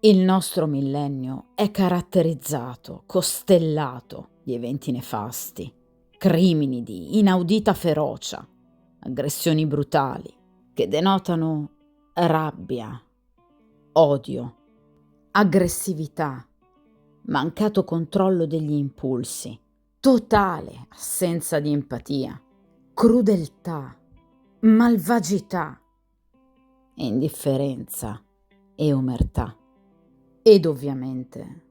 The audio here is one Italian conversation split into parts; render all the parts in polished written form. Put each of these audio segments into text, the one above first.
Il nostro millennio è caratterizzato, costellato di eventi nefasti, crimini di inaudita ferocia, aggressioni brutali che denotano rabbia, odio, aggressività, mancato controllo degli impulsi, totale assenza di empatia, crudeltà, malvagità, indifferenza e omertà. Ed ovviamente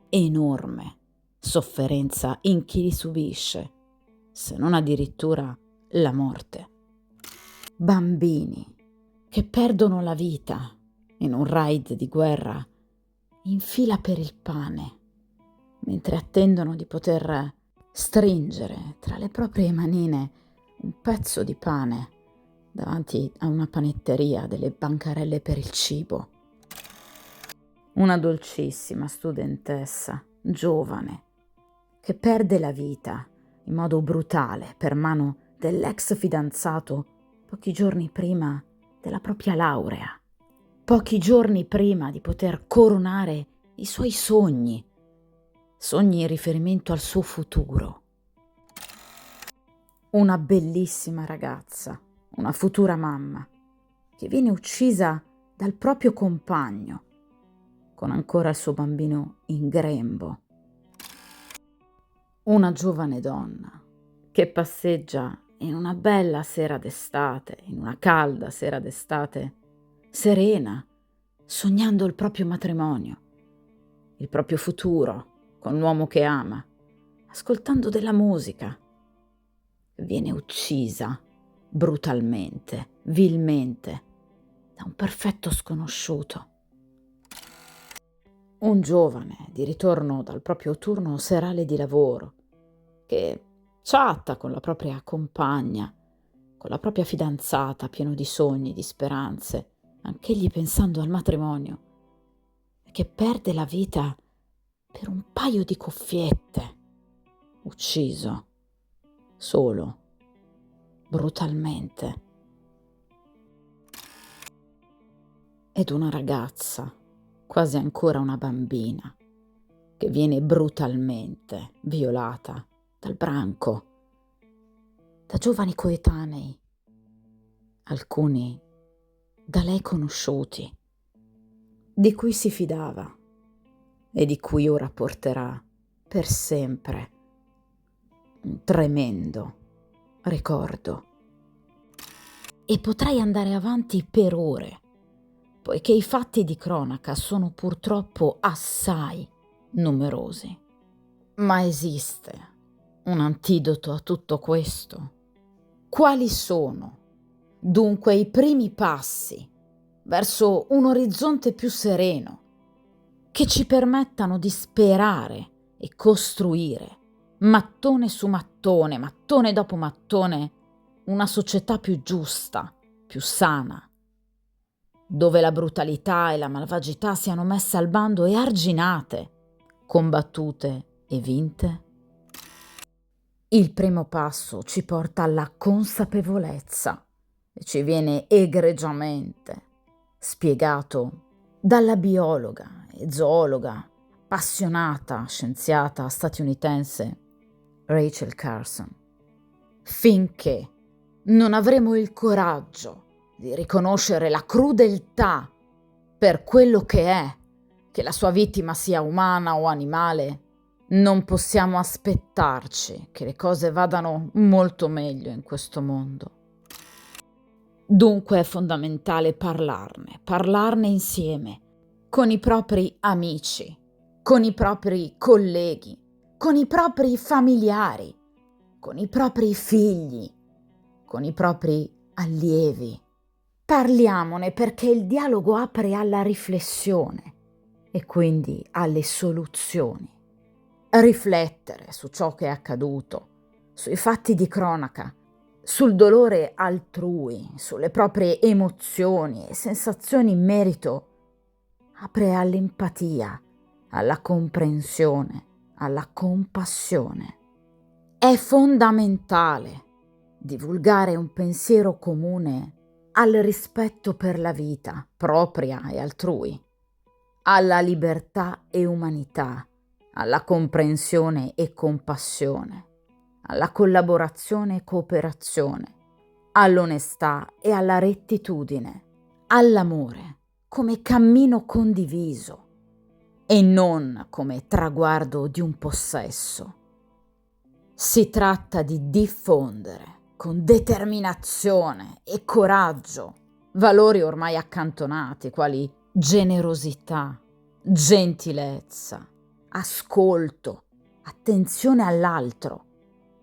enorme sofferenza in chi li subisce, se non addirittura la morte. Bambini che perdono la vita in un raid di guerra in fila per il pane, mentre attendono di poter stringere tra le proprie manine un pezzo di pane davanti a una panetteria, delle bancarelle per il cibo. Una dolcissima studentessa, giovane, che perde la vita in modo brutale per mano dell'ex fidanzato pochi giorni prima della propria laurea, pochi giorni prima di poter coronare i suoi sogni in riferimento al suo futuro. Una bellissima ragazza, una futura mamma, che viene uccisa dal proprio compagno, con ancora il suo bambino in grembo. Una giovane donna che passeggia in una bella sera d'estate, in una calda sera d'estate, serena, sognando il proprio matrimonio, il proprio futuro con l'uomo che ama, ascoltando della musica. Viene uccisa brutalmente, vilmente, da un perfetto sconosciuto. Un giovane di ritorno dal proprio turno serale di lavoro, che chatta con la propria compagna, con la propria fidanzata, pieno di sogni, di speranze, anch'egli pensando al matrimonio, e che perde la vita per un paio di cuffiette, ucciso, solo, brutalmente. Ed una ragazza, quasi ancora una bambina, che viene brutalmente violata dal branco, da giovani coetanei, alcuni da lei conosciuti, di cui si fidava e di cui ora porterà per sempre un tremendo ricordo. E potrei andare avanti per ore, poiché i fatti di cronaca sono purtroppo assai numerosi. Ma esiste un antidoto a tutto questo? Quali sono, dunque, i primi passi verso un orizzonte più sereno che ci permettano di sperare e costruire, mattone su mattone, mattone dopo mattone, una società più giusta, più sana, dove la brutalità e la malvagità siano messe al bando e arginate, combattute e vinte? Il primo passo ci porta alla consapevolezza e ci viene egregiamente spiegato dalla biologa e zoologa, appassionata scienziata statunitense Rachel Carson. Finché non avremo il coraggio di riconoscere la crudeltà per quello che è, che la sua vittima sia umana o animale, non possiamo aspettarci che le cose vadano molto meglio in questo mondo. Dunque è fondamentale parlarne insieme, con i propri amici, con i propri colleghi, con i propri familiari, con i propri figli, con i propri allievi. Parliamone perché il dialogo apre alla riflessione e quindi alle soluzioni. Riflettere su ciò che è accaduto, sui fatti di cronaca, sul dolore altrui, sulle proprie emozioni e sensazioni in merito, apre all'empatia, alla comprensione, alla compassione. È fondamentale divulgare un pensiero comune al rispetto per la vita propria e altrui. alla libertà e umanità, alla comprensione e compassione, alla collaborazione e cooperazione, all'onestà e alla rettitudine, all'amore come cammino condiviso e non come traguardo di un possesso. Si tratta di diffondere con determinazione e coraggio valori ormai accantonati quali generosità, gentilezza, ascolto, attenzione all'altro.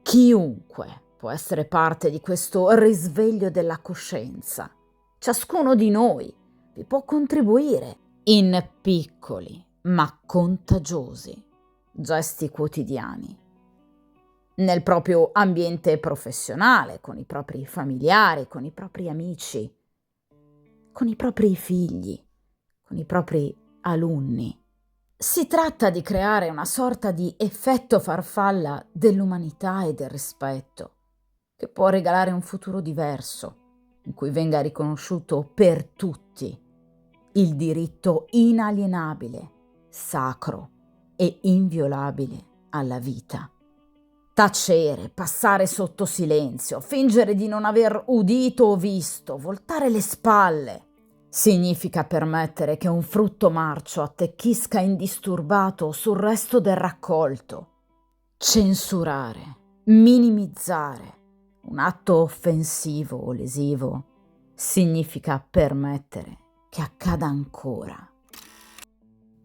Chiunque può essere parte di questo risveglio della coscienza. Ciascuno di noi vi può contribuire in piccoli ma contagiosi gesti quotidiani, nel proprio ambiente professionale, con i propri familiari, con i propri amici, con i propri figli, con i propri alunni. Si tratta di creare una sorta di effetto farfalla dell'umanità e del rispetto, che può regalare un futuro diverso, in cui venga riconosciuto per tutti il diritto inalienabile, sacro e inviolabile alla vita. Tacere, passare sotto silenzio, fingere di non aver udito o visto, voltare le spalle, significa permettere che un frutto marcio attecchisca indisturbato sul resto del raccolto. Censurare, minimizzare un atto offensivo o lesivo significa permettere che accada ancora.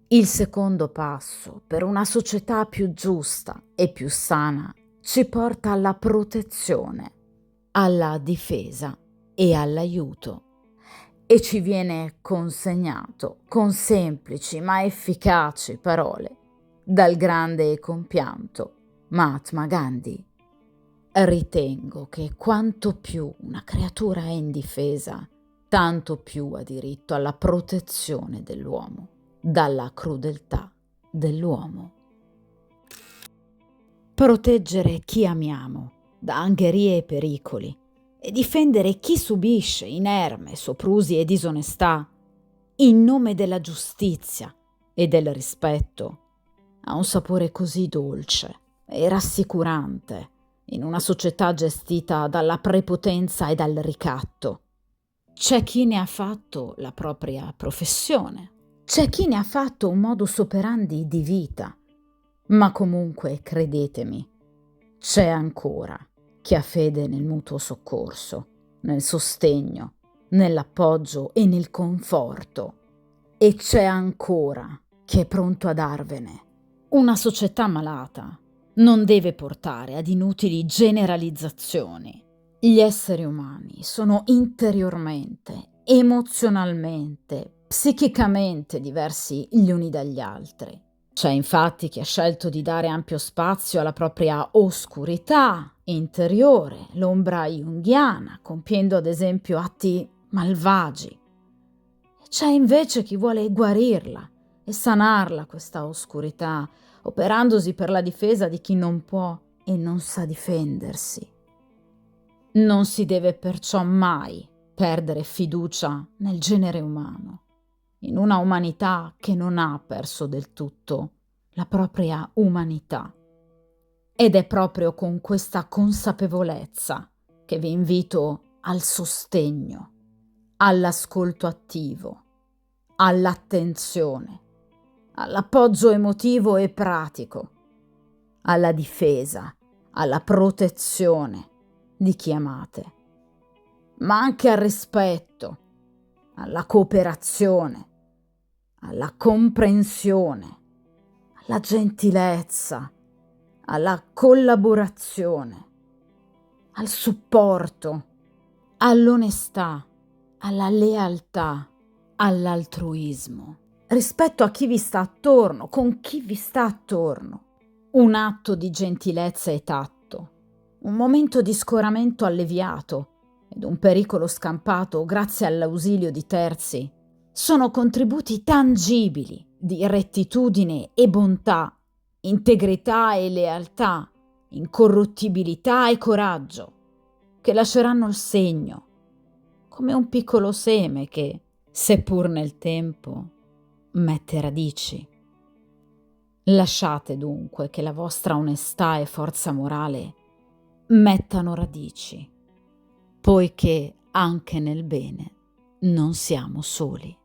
Il secondo passo per una società più giusta e più sana ci porta alla protezione, alla difesa e all'aiuto e ci viene consegnato con semplici ma efficaci parole dal grande e compianto Mahatma Gandhi. Ritengo che quanto più una creatura è indifesa, tanto più ha diritto alla protezione dell'uomo dalla crudeltà dell'uomo. Proteggere chi amiamo da angherie e pericoli e difendere chi subisce inerme, soprusi e disonestà in nome della giustizia e del rispetto ha un sapore così dolce e rassicurante in una società gestita dalla prepotenza e dal ricatto. C'è chi ne ha fatto la propria professione, c'è chi ne ha fatto un modus operandi di vita, ma comunque, credetemi, c'è ancora chi ha fede nel mutuo soccorso, nel sostegno, nell'appoggio e nel conforto. E c'è ancora chi è pronto a darvene. Una società malata non deve portare ad inutili generalizzazioni. Gli esseri umani sono interiormente, emozionalmente, psichicamente diversi gli uni dagli altri. C'è infatti chi ha scelto di dare ampio spazio alla propria oscurità interiore, l'ombra junghiana, compiendo ad esempio atti malvagi. C'è invece chi vuole guarirla e sanarla questa oscurità, operandosi per la difesa di chi non può e non sa difendersi. Non si deve perciò mai perdere fiducia nel genere umano, in una umanità che non ha perso del tutto la propria umanità. Ed è proprio con questa consapevolezza che vi invito al sostegno, all'ascolto attivo, all'attenzione, all'appoggio emotivo e pratico, alla difesa, alla protezione di chi amate, ma anche al rispetto, alla cooperazione, alla comprensione, alla gentilezza, alla collaborazione, al supporto, all'onestà, alla lealtà, all'altruismo, rispetto a chi vi sta attorno, con chi vi sta attorno. Un atto di gentilezza e tatto, un momento di scoramento alleviato ed un pericolo scampato grazie all'ausilio di terzi sono contributi tangibili di rettitudine e bontà, integrità e lealtà, incorruttibilità e coraggio, che lasceranno il segno, come un piccolo seme che, seppur nel tempo, mette radici. Lasciate dunque che la vostra onestà e forza morale mettano radici, poiché anche nel bene non siamo soli.